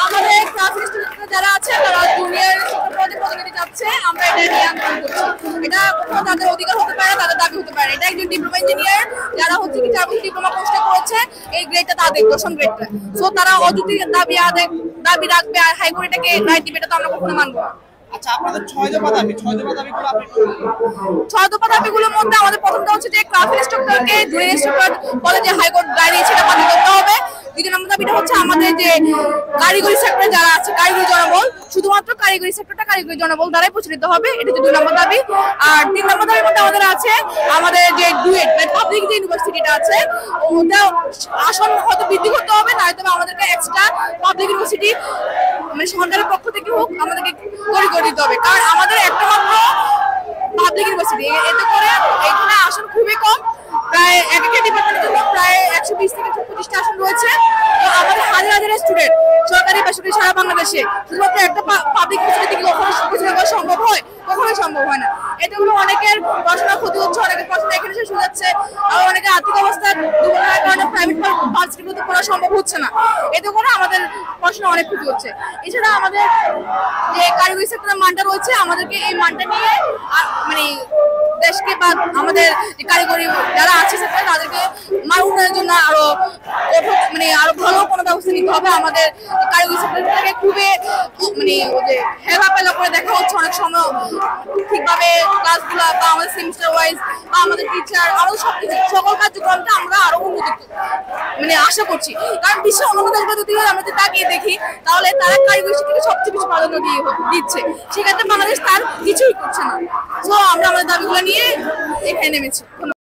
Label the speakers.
Speaker 1: আমাদের ক্লাস যারা আছে তারা জুনিয়র পদে প্রতিনিধি যাচ্ছে, আমরা এটা নিয়ে আন্দোলন করছি। এটা কোথাও তাদের অধিকার হতে পারে, তাদের দাবি হতে পারে। এটা একজন ডিপ্লোমা ইঞ্জিনিয়ার যারা হচ্ছে কি 4 বছর ডিপ্লোমা কোর্সটা করেছে, এই গ্রেডটা তাদের 10ম গ্রেডটা। সো তারা অযৌক্তিক দাবি রাখবে আর হাইকোর্ট এটাকে রায় দিবে, এটা তো আমরা কখনো মানবো না।
Speaker 2: আচ্ছা, আপনাদের 6 দফা
Speaker 1: দাবিগুলোর মধ্যে আমাদের প্রথমটা হচ্ছে যে ক্লাস ইন্সট্রাক্টরকে জুনিয়র ইন্সট্রাক্টর পদে যে হাইকোর্ট রায় দিয়েছে এটা বাতিল করতে হবে। দ্বিতীয় নম্বর দাবিটা হচ্ছে আমাদের যে কারিগরি সেক্টরে যারা আছে, কারিগরি জনবল, শুধুমাত্র কারিগরি সেক্টরটা কারিগরি জনবল দ্বারাই পরিচালিত হবে, এটা হচ্ছে 2 নম্বর দাবি। আর 3 নম্বর দাবির মধ্যে আমাদের আছে আমাদের যে ডুয়েট পাবলিক যে ইউনিভার্সিটিটা আছে ওটা আসন হয়তো বৃদ্ধি করতে হবে, নয়তো আমাদেরকে এক্সট্রা পাবলিক ইউনিভার্সিটি মানে সরকারের পক্ষ থেকে হোক আমাদেরকে তৈরি করে দিতে হবে। কারণ আমাদের একটা মাত্র পাবলিক ইউনিভার্সিটি, এতে করে এখানে আসন খুবই কম, প্রায় এক একটা ডিপার্টমেন্টের জন্য প্রায় 120 থেকে 125টা আসন রয়েছে। তো আমাদের হাজার হাজার স্টুডেন্ট সরকারি বেসরকারি সারা বাংলাদেশে শুধুমাত্র একটা পাবলিক ইউনিভার্সিটি থেকে কখনো পরিচালনা করা সম্ভব হয়? কখনোই সম্ভব হয় না। এতে করে অনেকের পড়াশোনার ক্ষতি হচ্ছে, অনেকের পড়াশোনা এখানে শেষ হয়ে যাচ্ছে, আর অনেকের আর্থিক অবস্থা দুর্বলতার কারণে প্রাইভেট ভার্সিটিগুলোতে পড়া সম্ভব হচ্ছে না। এতে করে আমাদের পড়াশোনা অনেক ক্ষতি হচ্ছে। এছাড়া আমাদের যে কারিগরি সেক্টরের মানটা রয়েছে, আমাদেরকে এই মানটা নিয়ে মানে দেশকে বা আমাদের কারিগরি যারা আছে সেখানে তাদেরকে মান উন্নয়নের জন্য আরো ভালো কোনো ব্যবস্থা নিতে হবে। আমাদের কারিগরি সেক্টরটাকে খুবই মানে যে হেলাফেলা করে দেখা হচ্ছে অনেক সময়, ঠিকভাবে ক্লাসগুলো বা আমাদের সেমিস্টার ওয়াইজ বা আমাদের টিচার আমাদের সবকিছু সকল কার্যক্রমটা আমরা আরো উন্নতি আশা করছি। কারণ বিশ্বের অন্যান্য দেশগুলো যদি আমরা যদি তাকিয়ে দেখি তাহলে তারা কারিগরি শিক্ষাকে সবচেয়ে বেশি প্রাধান্য দিচ্ছে, সেক্ষেত্রে বাংলাদেশ তার কিছুই করছে না। তো আমরা আমাদের দাবিগুলো নিয়ে এখানে নেমেছি।